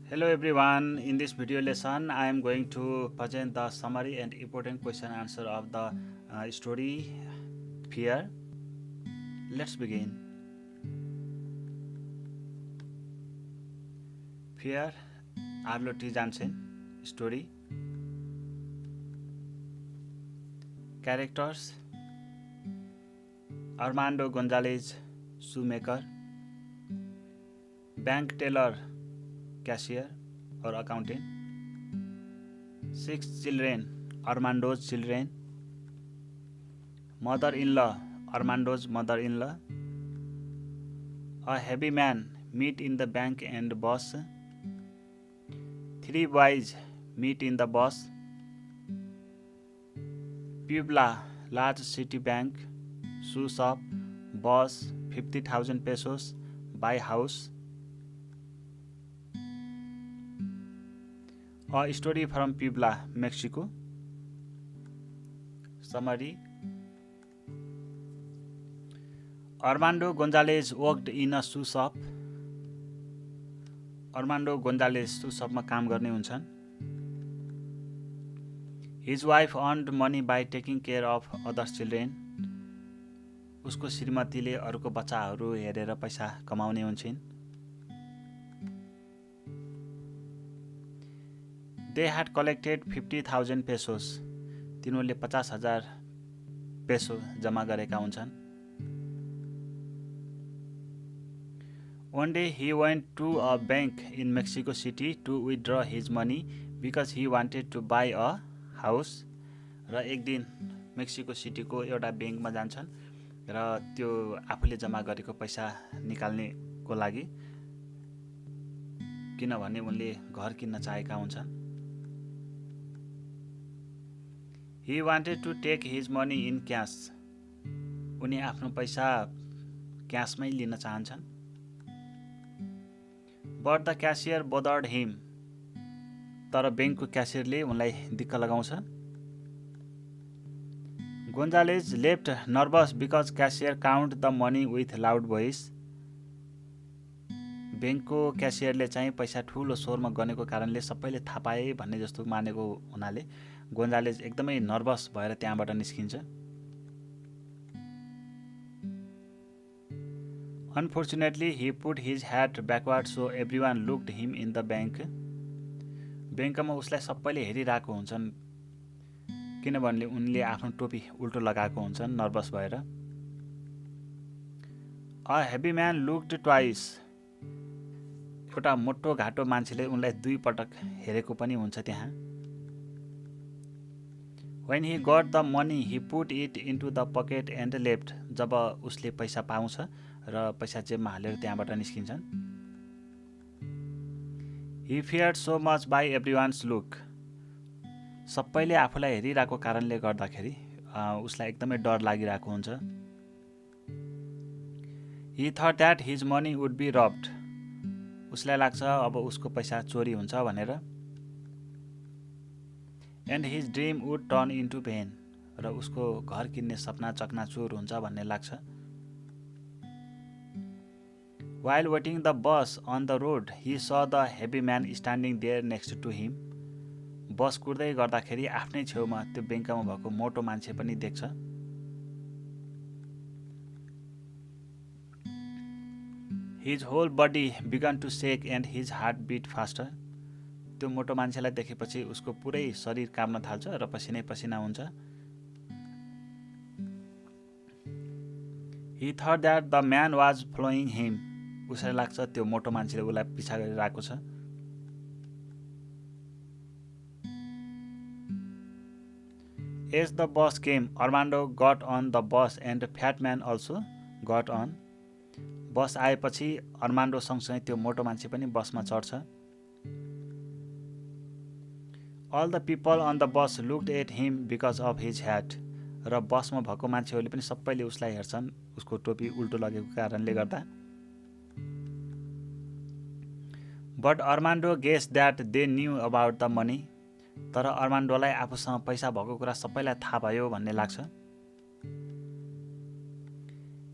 Hello everyone, in this video lesson I am going to present the summary and important question answer of the story Fear. Let's begin. Fear Arlo T. Jansen. Story. Characters: Armando Gonzalez, shoemaker; bank teller, cashier or accountant; 6 children, Armando's children; mother-in-law, Armando's mother-in-law; a heavy man, meet in the bank and bus; 3 boys, meet in the bus; Puebla, large city bank; shoe shop; bus, 50,000 pesos; buy house. A story from Puebla, Mexico. Summary: Armando Gonzalez worked in a shoe shop. Armando Gonzalez shoe shop मा काम गर्ने हुन्छन्. His wife earned money by taking care of other children. उसको श्रीमतीले अरूको बच्चाहरू हेरेर पैसा कमाउने हुन्छन्. They had collected 50,000 pesos. तिनीहरूले 50,000 पेसो जम्मा गरेका हुन्छन्. One day he went to a bank in Mexico City to withdraw his money because he wanted to buy a house. र एक दिन मेक्सिको सिटीको एउटा ब्याङ्कमा जान्छन् र त्यो आफूले जम्मा गरेको पैसा निकाल्नेको लागि, किनभने उनले घर किन्न चाहेका हुन्छन्. He wanted to take his money in cash. उनी आफ्नो पैसा क्यासमै लिन चाहन्छन्. But the cashier bothered him. तर ब्याङ्कको क्यासियरले उनलाई दिक्क लगाउँछ. Gonzalez left nervous because cashier count the money with loud voice. ब्याङ्कको क्यासियरले चाहिँ पैसा ठुलो स्वरमा गनेको कारणले सबैले थाहा पाए भन्ने जस्तो मानेको हुनाले गोन्जालेज एकदमै नर्भस भएर त्यहाँबाट निस्किन्छ. Unfortunately, he put his hat backward so everyone looked him in the bank. ब्याङ्कमा उसलाई सबैले हेरिरहेको हुन्छन् किनभने उनले आफ्नो टोपी उल्टो लगाएको हुन्छन् नर्भस भएर. A heavy man looked twice. एउटा मोटो घाटो मान्छेले उनलाई 2 पटक हेरेको पनि हुन्छ त्यहाँ. When he got the money, he put it into the pocket and left. जब उसले पैसा पाउँछ र पैसा जेबमा हालेर त्यहाँबाट निस्किन्छन्. He feared so much by everyone's look. सबैले आफूलाई हेरिरहेको कारणले गर्दाखेरि उसलाई एकदमै डर लागिरहेको हुन्छ. He thought that his money would be robbed. उसलाई लाग्छ अब उसको पैसा चोरी हुन्छ भनेर. And his dream would turn into pain. र उसको घर किन्ने सपना चकनाचुर हुन्छ भन्ने लाग्छ. While waiting the bus on the road, he saw the heavy man standing there next to him. बस कुर्दै गर्दाखेरि आफ्नै छेउमा त्यो ब्याङ्कमा भएको मोटो मान्छे पनि देख्छ. His whole body began to shake and his heart beat faster. त्यो मोटो मान्छेलाई देखेपछि उसको पुरै शरीर काम्न थाल्छ र पसिनै पसिना हुन्छ. He thought that the man was following him. उसलाई लाग्छ त्यो मोटो मान्छेले उसलाई पिछा गरिरहेको छ. As the bus came, Armando got on the bus and the fat man also got on. बस आएपछि अर्मान्डो सँगसँगै त्यो मोटो मान्छे पनि बसमा चढ्छ. All the people on the bus looked at him because of his hat. र बसमा भएको मान्छेहरूले पनि सबैले उसलाई हेर्छन् उसको टोपी उल्टो लगेको कारणले गर्दा. But Armando guessed that they knew about the money. तर अर्मान्डोलाई आफूसँग पैसा भएको कुरा सबैलाई थाहा भयो भन्ने लाग्छ.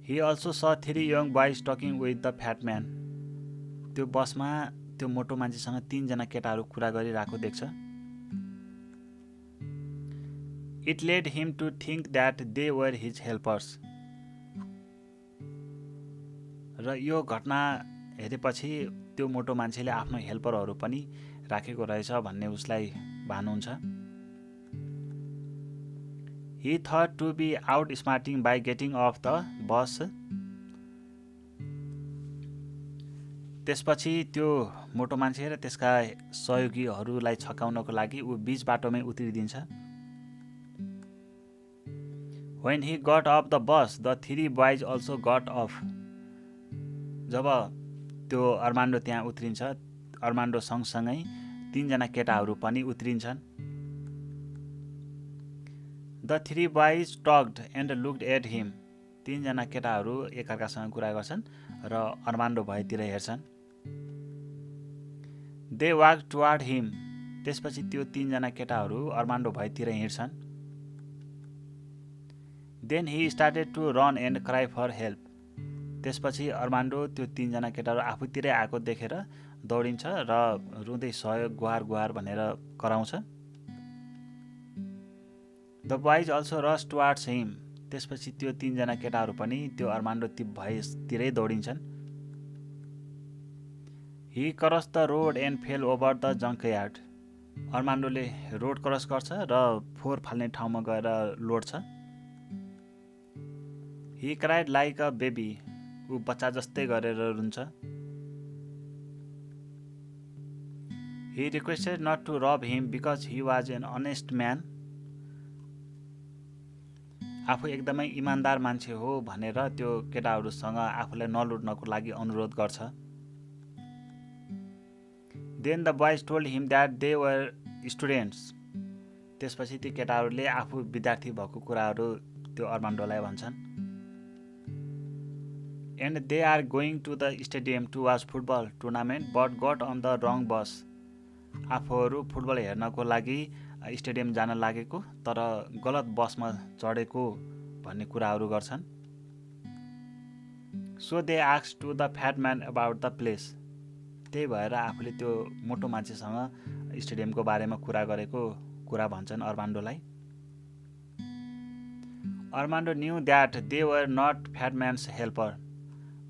He also saw 3 young boys talking with the fat man. त्यो बसमा त्यो मोटो मान्छेसँग 3 जना केटाहरू कुरा गरिरहेको देख्छ। It led him to think that they were his helpers. र यो घटना हेरेपछि त्यो मोटो मान्छेले आफ्नो हेल्परहरू पनि राखेको रहेछ भन्ने उसलाई भान हुन्छ। He thought to be outsmarting by getting off the bus. त्यसपछि त्यो मोटो मान्छे र त्यसका सहयोगीहरूलाई छकाउनको लागि ऊ बीच बाटोमै उत्रिदिन्छ। When he got off the bus, the three boys also got off. जब त्यो अर्मान्डो त्यहाँ उत्रिन्छ, अर्मान्डो सँगसँगै 3 जना केटाहरू पनि उत्रिन्छन्। The three boys talked and looked at him. 3 जना केटाहरू एकअर्कासँग कुरा गर्छन् र अर्मान्डो भएतिर हेर्छन्। They walked toward him. त्यसपछि त्यो 3 जना केटाहरू अर्मान्डो भएतिर हिँड्छन्। Then he started to run and cry for help. त्यसपछि अर्मान्डो त्यो 3 जना केटाहरू आफूतिरै आएको देखेर दौडिन्छ र रुँदै सहयोग गुहार गुहार भनेर कराउँछ। The boys also rushed towards him. त्यसपछि त्यो 3 जना केटाहरू पनि त्यो अर्मान्डो भएतिरै दौडिन्छन्। He crossed the road and fell over the junkyard. अर्मान्डोले रोड क्रस गर्छ र फोहोर फाल्ने ठाउँमा गएर लोड्छ। He cried like a baby. ऊ बच्चा जस्तै गरेर रुन्छ। He requested not to rob him because he was an honest man. आफू एकदमै इमानदार मान्छे हो भनेर त्यो केटाहरूसँग आफूलाई नलुट्नको लागि अनुरोध गर्छ। Then the boys told him that they were students. त्यसपछि ती केटाहरूले आफू विद्यार्थी भएको कुराहरू त्यो अर्मान्डोलाई भन्छन्। And they are going to the stadium to watch football tournament but got on the wrong bus. आफूहरू फुटबल हेर्नको लागि स्टेडियम जान लागेको तर गलत बसमा चढेको भन्ने कुराहरू गर्छन्। So they asked to the fat man about the place. त्यही भएर आफूले त्यो मोटो मान्छेसँग स्टेडियमको बारेमा कुरा गरेको कुरा भन्छन् अर्मान्डोलाई। Armando knew that they were not fat man's helper.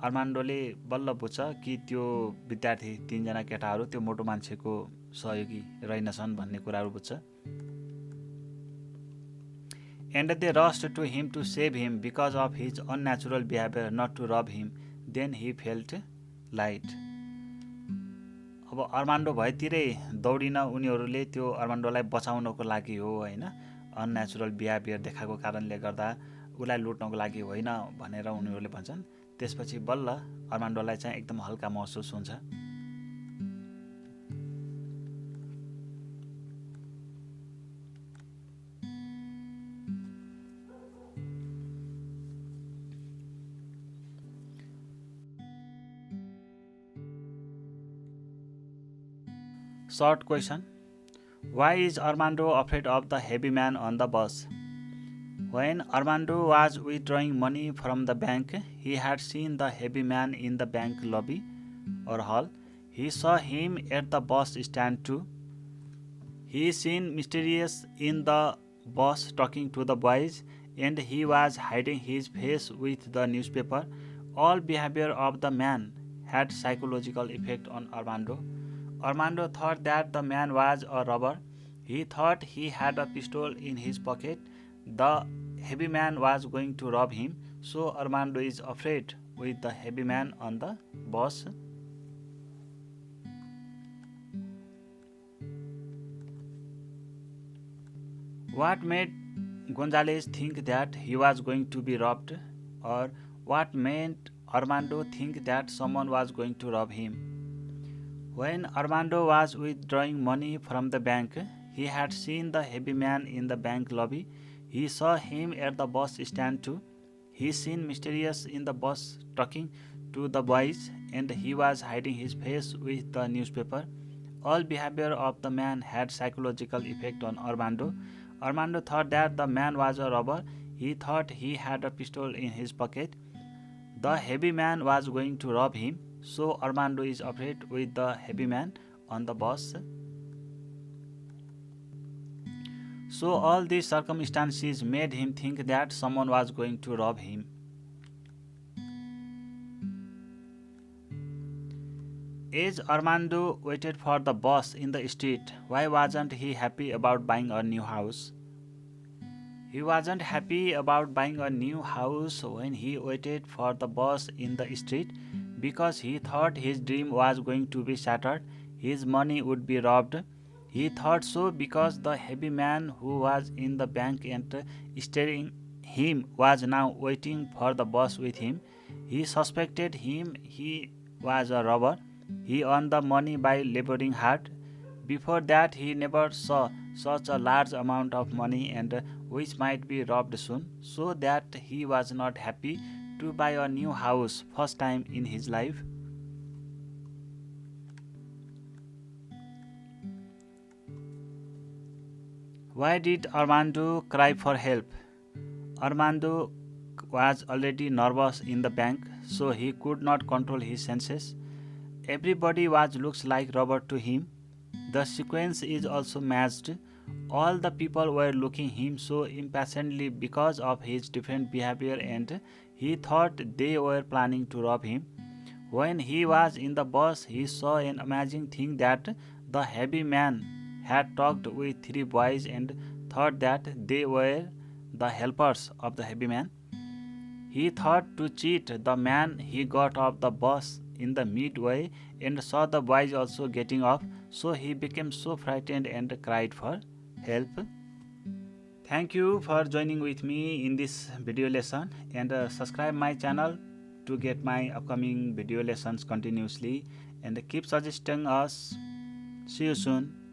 अर्मान्डोले बल्ल बुझ्छ कि त्यो विद्यार्थी 3 जना केटाहरू त्यो मोटो मान्छेको सहयोगी रहेनछन् भन्ने कुराहरू बुझ्छ। And they rushed to him to save him because of his unnatural behavior, not to rob him. Then he felt light. अब अर्मान्डो भएतिरै दौडिन उनीहरूले त्यो अर्मान्डोलाई बचाउनको लागि हो हैन, अननेचुरल बिहेभियर देखाएको कारणले गर्दा उलाई लुट्नको लागि होइन भनेर उनीहरूले भन्छन्। त्यसपछि बल्ल अर्मान्डोलाई चाहिँ एकदम हल्का महसुस हुन्छ। Short question. Why is Armando afraid of the heavy man on the bus? When Armando was withdrawing money from the bank, he had seen the heavy man in the bank lobby or hall. He saw him at the bus stand too. He seen mysterious in the bus talking to the boys, and he was hiding his face with the newspaper. All behavior of the man had psychological effect on Armando. Armando thought that the man was a robber. He thought he had a pistol in his pocket. The heavy man was going to rob him, so Armando is afraid with the heavy man on the bus. What made Gonzalez think that he was going to be robbed, or what made Armando think that someone was going to rob him? When Armando was withdrawing money from the bank, he had seen the heavy man in the bank lobby. He saw him at the bus stand too. He seen mysterious in the bus talking to the boys, and he was hiding his face with the newspaper. All behavior of the man had psychological effect on Armando. Armando thought that the man was a robber. He thought he had a pistol in his pocket. The heavy man was going to rob him, So Armando is afraid with the heavy man on the bus. So all these circumstances made him think that someone was going to rob him. As Armando waited for the bus in the street, why wasn't he happy about buying a new house? He wasn't happy about buying a new house when he waited for the bus in the street because he thought his dream was going to be shattered, his money would be robbed. He thought so because the heavy man who was in the bank and steering him was now waiting for the bus with him. He suspected him he was a robber. He earned the money by laboring hard. Before that, he never saw such a large amount of money and which might be robbed soon, so that he was not happy to buy a new house first time in his life. Why did Armando cry for help? Armando was already nervous in the bank, so he could not control his senses. Everybody was looks like Robert to him. The sequence is also matched. All the people were looking him so impatiently because of his different behavior and he thought they were planning to rob him. When he was in the bus, he saw an amazing thing that the heavy man had talked with three boys and thought that they were the helpers of the heavy man. He thought to cheat the man. He got off the bus in the midway and saw the boys also getting off, so he became so frightened and cried for help. Thank you for joining with me in this video lesson and subscribe my channel to get my upcoming video lessons continuously and keep suggesting us. See you soon.